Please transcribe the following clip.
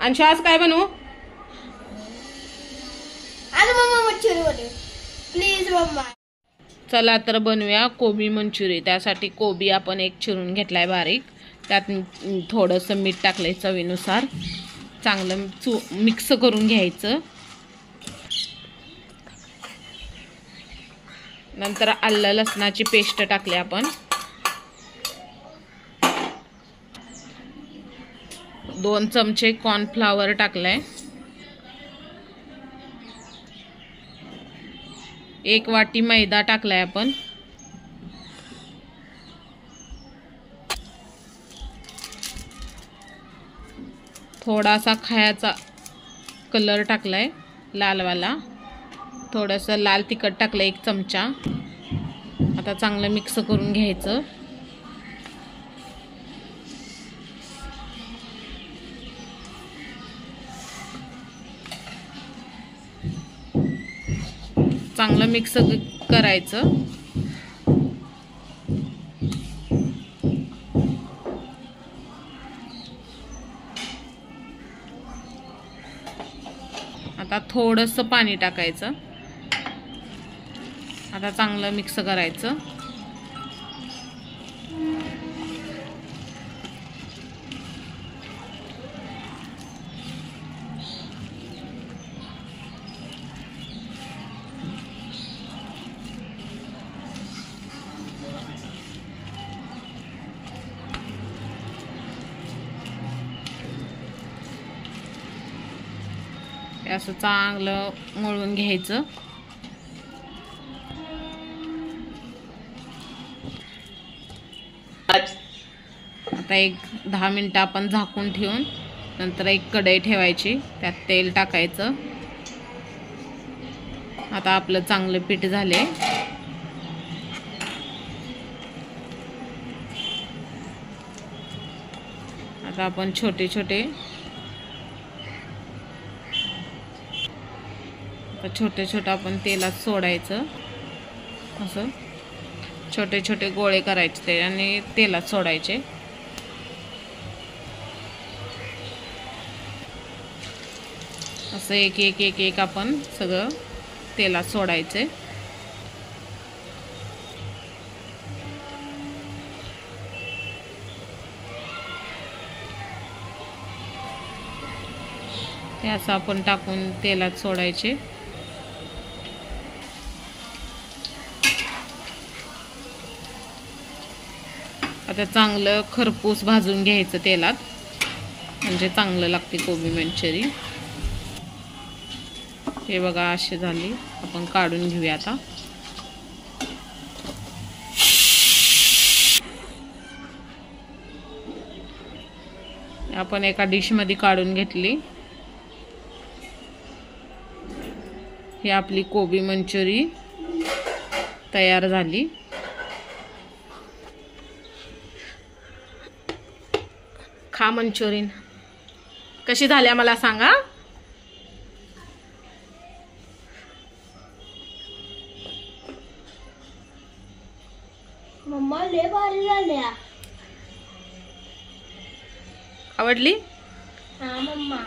अंशू आज काय बनवू? आज मम्मा मंचुरी बनव प्लीज मम्मा. चला तर बनवूया कोबी मंचुरी. त्यासाठी कोबी आपण एक चिरून घेतलाय बारीक, त्यात थोडंसं मीठ टाकलंय चवीनुसार. चांगलं मिक्स करून घ्यायचं. नंतर आलं लसणाची पेस्ट टाकली आपण. 2 चमचे कॉर्नफ्लॉवर टाकलाय. 1 वाटी मैदा टाकलाय आपण. थोडासा खायचा कलर टाकलाय लालवाला. थोडंसं लाल तिखट टाकलं 1 चमचा. आता चांगलं मिक्स करून घ्यायचं. चांगलं मिक्स करायचं. आता थोडंसं पाणी टाकायचं. आता चांगलं मिक्स करायचं. असं चांगलं मळून घ्यायचं. आता 10 मिनिटं आपण झाकून ठेवून नंतर एक कढई ठेवायची, त्यात तेल टाकायचं. आता आपलं चांगलं पीठ झाले. आता आपण छोटे छोटे आपण तेलात सोडायचं. असं छोटे छोटे गोळे करायचे ते आणि तेलात सोडायचे. असं एक एक एक एक आपण सगळं तेलात सोडायचे. ते असं आपण टाकून तेलात सोडायचे. आता चांगलं खरपूस भाजून घ्यायचं तेलात, म्हणजे चांगलं लागते कोबी मंचुरी. हे बघा अशी झाली. आपण काढून घेऊया आता. आपण एका डिश मध्ये काढून घेतली. ही आपली कोबी मंचुरी तयार झाली. खा मंचुरियन. कशी झाली मला सांगा. मम्मा लय भारी झाल्या. आवडली? हा मम्मा.